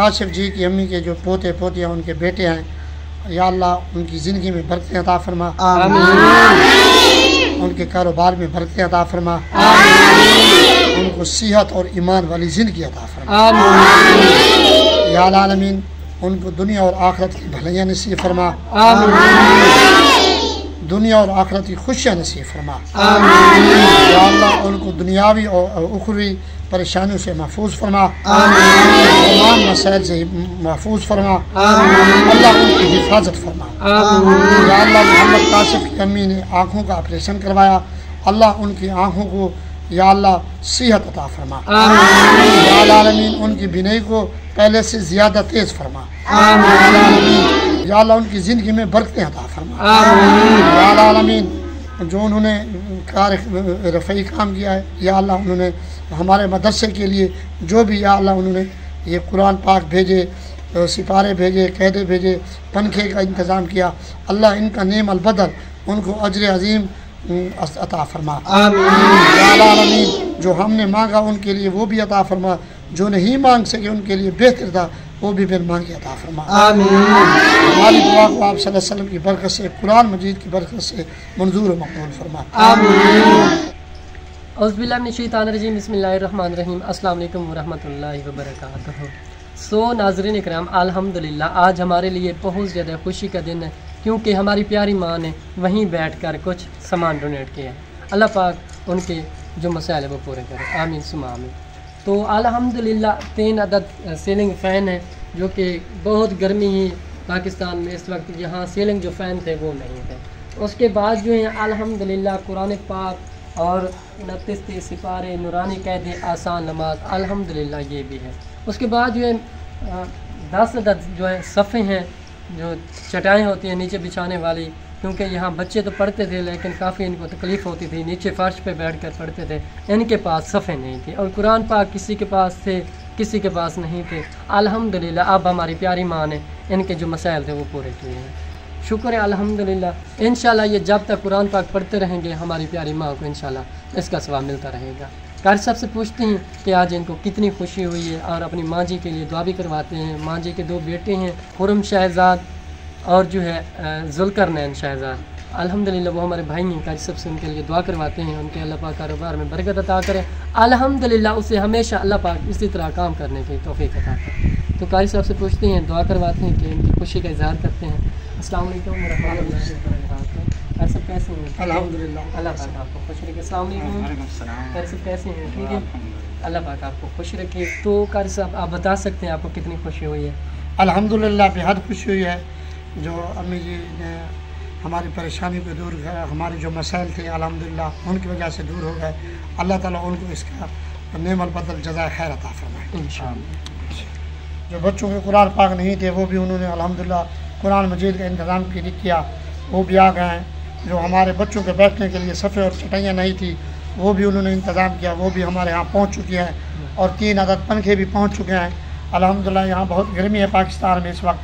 काशिफ जी की अम्मी के जो पोते पोतियाँ उनके बेटे हैं, या अल्लाह उनकी ज़िंदगी में बरकतें अता फरमा, उनके कारोबार में बरकतें अता फरमा, उनको सेहत और ईमान वाली ज़िंदगी अता फरमा। या आलमीन उनको दुनिया और आखिरत की भलाइयाँ नसीब फरमा, दुनिया और आखिरत की खुशियाँ नसीब फरमा। या अल्लाह उनको दुनियावी और उखरवी परेशानियों से महफूज फरमा, तमाम मसाइल से महफूज फरमा, अल्लाह उनकी हिफाजत फरमा। या अल्लाह मोहम्मद काशिफ की अम्मी ने आँखों का ऑपरेशन करवाया, अल्लाह उनकी आँखों को या अल्लाह सेहत अता फरमा। या आलमीन उनकी बिनाई को पहले से ज़्यादा तेज़ फरमा। या अल्लाह उनकी ज़िंदगी में बरकतें अता फरमा। या आलमीन जो उन्होंने रफ़ई काम किया है, या अल्लाह उन्होंने हमारे मदरसे के लिए जो भी या अल्लाह उन्होंने ये कुरान पाक भेजे, सिपारे भेजे, कैदे भेजे, पंखे का इंतज़ाम किया, अल्लाह इनका नेम अलबदल उनको अजर अज़ीम अता फरमा। आमीन जो हमने मांगा उनके लिए वो भी अता फरमा, जो नहीं मांग सके उनके लिए बेहतर था वो भी बिन मांगे अता फरमा। हमारी दुआ को आप सल्लल्लाहु अलैहि वसल्लम की बरकत से, कुरान मजीद की बरकत से मंजूर मकबूल फरमा। औज़ुबिल्लाहिमिनश्शैतानिर्रजीम, बिस्मिल्लाहिर्रहमानिर्रहीम, अस्सलाम वालेकुम वरहमतुल्लाहि वबरकातुहू। सो नाज़रीन इकराम, अल्हम्दुलिल्लाह आज हमारे लिए बहुत ज़्यादा खुशी का दिन है, क्योंकि हमारी प्यारी माँ ने वहीं बैठकर कुछ सामान डोनेट किया। अल्लाह पाक उनके जो मसाइल है वो पूरे करे, आमीन सुमा आमीन। तो अल्हम्दुलिल्लाह 3 अदद सीलिंग फ़ैन है, जो कि बहुत गर्मी ही पाकिस्तान में इस वक्त, यहाँ सीलिंग जो फ़ैन थे वो नहीं थे। उसके बाद जो है अल्हम्दुलिल्लाह कुरान पाक और 29 सिपारे, नूरानी कैदे, आसान नमाज, अल्हम्दुलिल्लाह ये भी है। उसके बाद जो है 10 अदद जो है सफ़े हैं, जो चटाएँ होती हैं नीचे बिछाने वाली, क्योंकि यहाँ बच्चे तो पढ़ते थे लेकिन काफ़ी इनको तकलीफ़ होती थी, नीचे फ़र्श पे बैठकर पढ़ते थे, इनके पास सफ़े नहीं थे। और कुरान पाक किसी के पास थे, किसी के पास नहीं थे। अल्हम्दुलिल्लाह अब हमारी प्यारी माँ ने इनके जो मसाइल थे वो पूरे किए हैं, शुक्र है अल्हम्दुलिल्लाह। इंशाल्लाह ये जब तक कुरान पाक पढ़ते रहेंगे हमारी प्यारी माँ को इंशाल्लाह इसका सवाब मिलता रहेगा। कारी साहब से पूछते हैं कि आज इनको कितनी खुशी हुई है, और अपनी माँ जी के लिए दुआ भी करवाते हैं। माँ जी के 2 बेटे हैं, खुरम शहजाद और जो है जुल्करनैन शहजाद, अल्हम्दुलिल्लाह वो हमारे भाई हैं। कारी साहब से उनके लिए दुआ करवाते हैं, उनके अल्लाह पाक कारोबार में बरकत अता करें, अल्हम्दुलिल्लाह उसे हमेशा अल्लाह पाक इसी तरह काम करने की तौफीक अता करें। तो कारी साहब से पूछते हैं, दुआ करवाते हैं कि उनकी खुशी का इजहार करते हैं। अस्सलाम वालेकुम वरहमतुल्लाहि वबरकातुहू। कारी साहब कैसे हैं? अल्हम्दुलिल्लाह, अल्लाह पाक आपको खुश रखे। अस्सलाम वालेकुम। कारी साहब कैसे हैं? ठीक है, अल्लाह पाक आपको खुश रखे। तो कारी साहब आप बता सकते हैं आपको कितनी खुशी हुई है? अल्हम्दुलिल्लाह बेहद खुशी हुई है, जो अम्मी जी ने हमारी परेशानी को दूर किया, हमारे जो मसाइल थे अल्हम्दुलिल्लाह उनकी वजह से दूर हो गए। अल्लाह ताला उनको इसका नेम अलबदल जज़ा खैर अता फरमाए इंशाअल्लाह। जो बच्चों के कुरान पाक नहीं थे वो भी उन्होंने अल्हम्दुलिल्लाह कुरान मजीद का इंतज़ाम किया, वो भी आ गए हैं। जो हमारे बच्चों के बैठने के लिए सफ़े और चटाइयाँ नहीं थी वो भी उन्होंने इंतज़ाम किया, वो भी हमारे यहाँ पहुँच चुकी हैं, और 3 अदद पंखे भी पहुँच चुके हैं। अल्हम्दुलिल्लाह यहाँ बहुत गर्मी है पाकिस्तान में इस वक्त,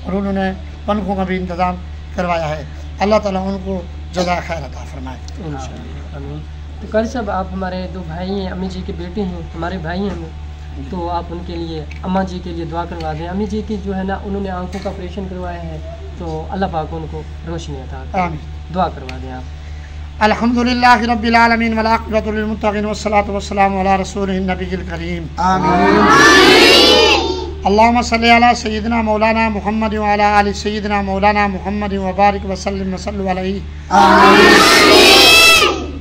और उन्होंने पंखों का भी इंतज़ाम करवाया है। अल्लाह ताला उनको जज़ा खैर अता फरमाए इंशाअल्लाह आमीन। तो कारी साहब आप हमारे 2 भाई हैं, अम्मी जी के बेटे हैं, हमारे भाई हैं, तो आप उनके लिए अम्मा जी के लिए दुआ करवा दें। अम्मी जी की जो है ना उन्होंने आंखों का ऑपरेशन करवाया है, तो अल्लाह पाक उनको रोशनी अता करें, आमीन। दुआ करवा दें आप। अल्हम्दुलिल्लाहि रब्बिल आलमीन वल आक़िबतु लिल मुत्तक़ीन वस्सलातु वस्सलामु अला रसूलिहिन नबिय्यिल करीम, आमीन। अल्लाहुम्मा सल्लि अला सय्यिदिना मौलाना मुहम्मद व अला आलि सय्यिदिना मौलाना मुहम्मद व बारिक व सल्लिम व सल्लु अलैहि, आमीन।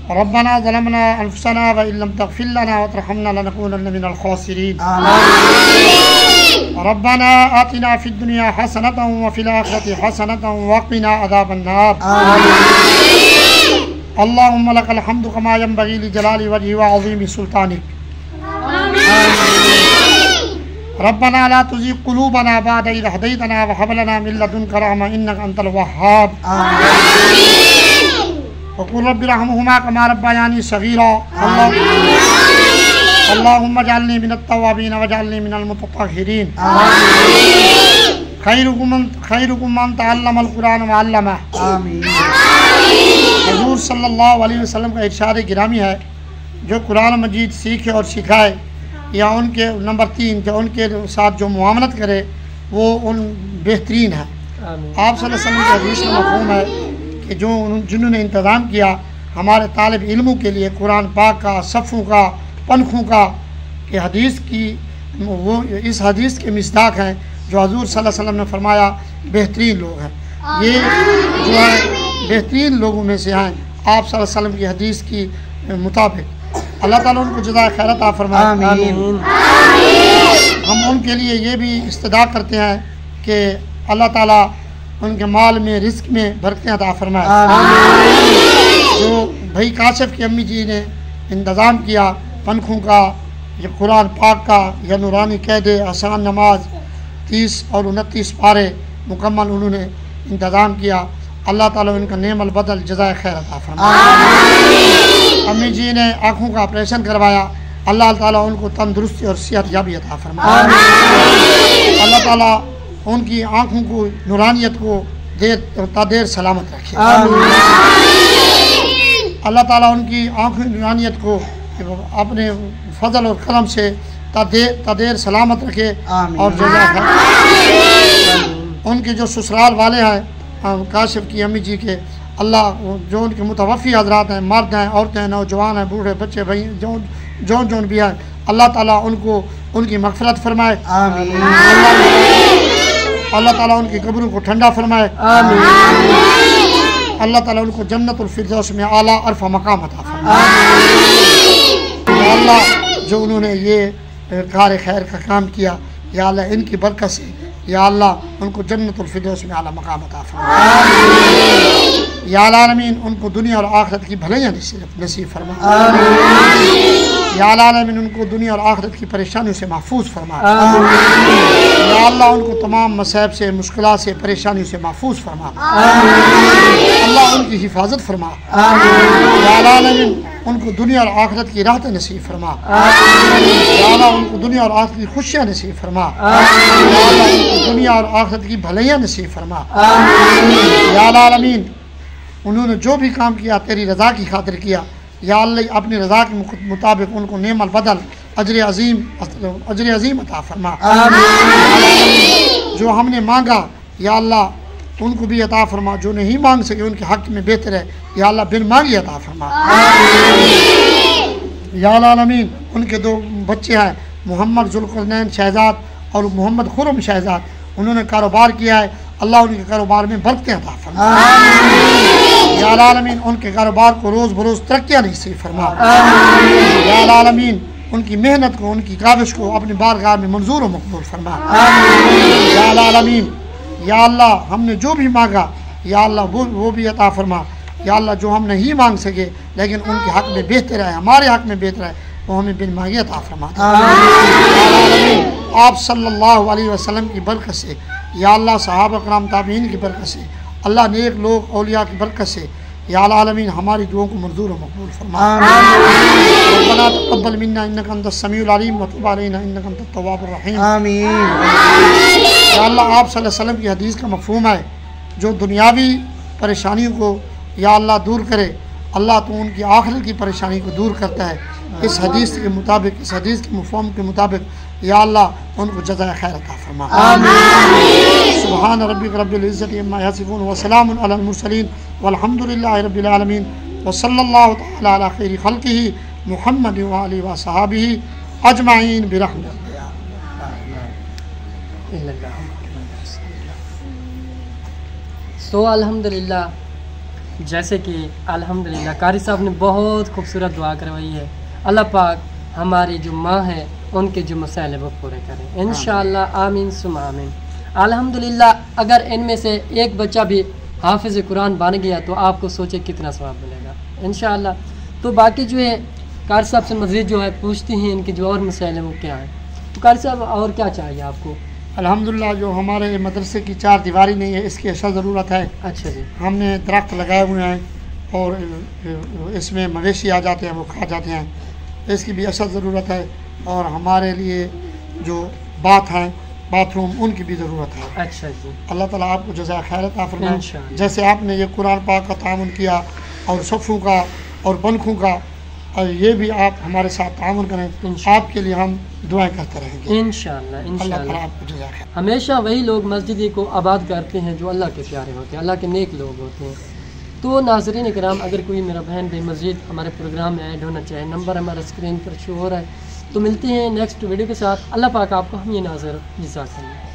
रब्बना ज़लमना अनफुसना व इल्लम तग़फिर लना व तरहमना लनकूनन्ना मिनल ख़ासिरीन, आमीन। रब्बना आतिना फ़िद दुनिया हसनतन व फ़िल आखिरति हसनतन व क़िना अज़ाबन नार, आमीन। अल्लाहुम्मा लकल हम्दु कमा यंबग़ी लिजलालि वजहि व अज़ीमि सुल्तानिक, रब्बना ला तुज़िग़ क़ुलूबना बअद इज़ हदैतना व हब लना मिन लदुनका रहमह इन्नका अंतल वह्हाब, व क़ुल रब्बि इरहमहुमा कमा रब्बयानी सग़ीरा, अल्लाहुम्मा जअलनी मिनत तव्वाबीन वजअलनी मिनल मुतत्तहिरीन, खैरुकुम मन तअल्लमल कुरान व अल्लमह, आमीन। हुज़ूर सल्लल्लाहु अलैहि वसल्लम का इरशाद गिरामी है, जो कुरान मजीद सीखे और सिखाए या उनके नंबर 3 जो उनके साथ जो मुआमलत करे वो उन बेहतरीन है। आप सल्लल्लाहु अलैहि वसल्लम के हदीस का मफ़हूम है कि जो जिन्होंने इंतज़ाम किया हमारे तालिब इल्मों के लिए कुरान पाक का, सफ़ों का, पनखों का, कि हदीस की वो इस हदीस के मिसदाक हैं जो हजूर सल्लल्लाहु अलैहि वसल्लम ने फरमाया बेहतरीन लोग हैं। ये जो है बेहतरीन लोगों में से हैं आप सल्लल्लाहु अलैहि वसल्लम की हदीस की मुताबिक। अल्लाह ताला उनको जज़ाए खैर अता फरमाए। हम उनके लिए ये भी इस्तदा करते हैं कि अल्लाह ताला उनके माल में, रिस्क में बरकतें अता फरमाए। जो भाई काशिफ की अम्मी जी ने इंतज़ाम किया पनखों का, या कुरान पाक का, या नूरानी कैदे, आसान नमाज 30 और 29 पारे मुकम्मल उन्होंने इंतज़ाम किया। अल्लाह ताला उनका नेमल बदल जज़ाए खैर अता फरमाए। अम्मी जी ने आँखों का ऑपरेशन करवाया, अल्लाह ताला उनको तंदुरुस्ती और सेहत याबी अता फरमाए। अल्लाह ताला उनकी आँखों को, नूरानियत को देर सलामत रखे। अल्लाह ताला उनकी आँखों की नूरानियत को अपने फजल और करम से तदेर सलामत रखे और जज़ा उनके जो ससुराल वाले हैं काशिफ की अम्मी जी के, अल्लाह जो उनके मुतवफ़ी हज़रात हैं, मर्द हैं, औरतें हैं, नौजवान हैं, बूढ़े बच्चे भाई जौन भी हैं, अल्लाह ताला उनको उनकी मग़फ़िरत फरमाए। अल्लाह ताला उनकी कब्रों को ठंडा फरमाए। अल्लाह ताला उनको जन्नतुल फिरदौस में आला अरफ़ा मकाम अता फरमाए। अल्लाह जो उन्होंने ये कार खैर का काम किया, या अल्लाह इनकी बरकत से या अल्लाह उनको जन्नतुल फिरदौस में आला मकाम अता फरमाए। या आलमीन उनको दुनिया और आखिरत की भलाइयाँ नसीब फरमाए। या आलमीन उनको दुनिया और आखिरत की परेशानियों से महफूज फरमाए। या अल्लाह उनको तमाम मसाइब से, मुश्किलात से, परेशानियों से महफूज फरमाए। अल्लाह उनकी हिफाजत फरमाए। या आलमीन उनको दुनिया और आखिरत की राहत नसीब फरमा। या अल्लाह उनको दुनिया और आखिरत की खुशियाँ नसीब फरमा। या अल्लाह उनको दुनिया और आखिरत की भलाइयाँ नसीब फरमा। या आलमीन उन्होंने जो भी काम किया तेरी रज़ा की खातिर किया, या अल्लाह अपनी रज़ा के मुताबिक उनको नेमल बदल अजर अज़ीम अता फरमा। जो हमने मांगा या अल्लाह उनको भी अता फरमा, जो नहीं मांग सके उनके हक़ में बेहतर है या अल्लाह बिन मांगी अता फरमा। या आलमीन उनके 2 बच्चे हैं मोहम्मद ज़ुल्क़रनैन शहज़ाद और मोहम्मद खुरम शहज़ाद, उन्होंने कारोबार किया है, अल्लाह उनके कारोबार में बरकतें अता फरमा। या आलमीन उनके कारोबार को रोज़ बरोज़ तरक्कियाँ नसीब फरमा। या आलमीन उनकी मेहनत को, उनकी काविश को अपनी बारगाह में मंजूर और मकबूल फरमा। या आलमीन या अल्लाह हमने जो भी मांगा या अल्लाह वो भी अता फरमा। या अल्लाह जो हम नहीं मांग सके लेकिन उनके हक़ में बेहतर है, हमारे हक़ में बेहतर है, वो हमें बिन मांगे अता फरमा। आप सल्लल्लाहु अलैहि वसल्लम की बरकत से या अल्लाह सहाबा कराम ताबीन की बरकत से, अल्लाह नेक लोग औलिया की बरकत से या आलमीन हमारी दुआओं को मंजूर और मकबूल फरमा। रब्बना तक़ब्बल मिन्ना इन्नका अंतस समीउल अलीम व तुब अलैना इन्नका अंतत तव्वाबुर रहीम। आमीन। या अल्लाह आप सल्लल्लाहु अलैहि वसल्लम की हदीस का मफ़हूम है जो दुनियावी परेशानियों को या अल्लाह दूर करे, अल्लाह तो उनकी आखिरत की परेशानी को दूर करता है। इस हदीस के मुताबिक, इस हदीस के मफ़हूम के मुताबिक या अल्लाह उनको जज़ाए खैर अता फरमा। आमीन। सुब्हान रब्बिक रब्बिल इज़्ज़ति अम्मा यसिफून व सलामुन अलल मुरसलीन वल्हम्दुलिल्लाहि रब्बिल आलमीन व सल्लल्लाहु तआला अला खैरि खल्क़िही मुहम्मद व आलिहि व सहाबिही अजमाइन बिरहमतिही। तो अल्हम्दुलिल्लाह, जैसे कि अल्हम्दुलिल्लाह कारी साहब ने बहुत खूबसूरत दुआ करवाई है। अल्लाह पाक हमारी जो माँ है उनके जो मसाइल है वो पूरे करें इंशाअल्लाह। आमीन सुम आमीन। अल्हम्दुलिल्लाह अगर इनमें से एक बच्चा भी हाफिज़ कुरान बन गया तो आपको सोचे कितना सवाब मिलेगा इंशाअल्लाह। तो बाकी जो है कारी साहब से मज़ीद जो है पूछते हैं इनके जो और मसाइल हैं वो क्या है। तो कारी साहब और क्या चाहिए आपको? अल्हम्दुलिल्लाह जो हमारे मदरसे की 4 दीवारी नहीं है इसकी अशद ज़रूरत है। अच्छा जी। हमने दरख्त लगाए हुए हैं और इसमें मवेशी आ जाते हैं, वो खा जाते हैं, इसकी भी अशद ज़रूरत है। और हमारे लिए जो बाथरूम उनकी भी ज़रूरत है। अच्छा जी। अल्लाह ताला आपको जज़ाए खैर अता फरमाए। जैसे आपने ये कुरान पाक का तामुन किया और सफ़ों का और बनखों का, और ये भी आप हमारे साथ ताउन करें, आपके लिए हम दुआएं करते रहेंगे इंशाअल्लाह। अल्लाह ताला आपको जज़ा खैर। हमेशा वही लोग मस्जिद को आबाद करते हैं जो अल्लाह के प्यारे होते हैं, अल्लाह के नेक लोग होते हैं। तो नाज़रीन इकराम, अगर कोई मेरा बहन भाई मस्जिद हमारे प्रोग्राम में ऐड होना चाहे, नंबर हमारा स्क्रीन पर शो हो रहा है। तो मिलते हैं नेक्स्ट वीडियो के साथ। अल्लाह पाक आपको हम ये नाज़र जज़ाकल्लाह।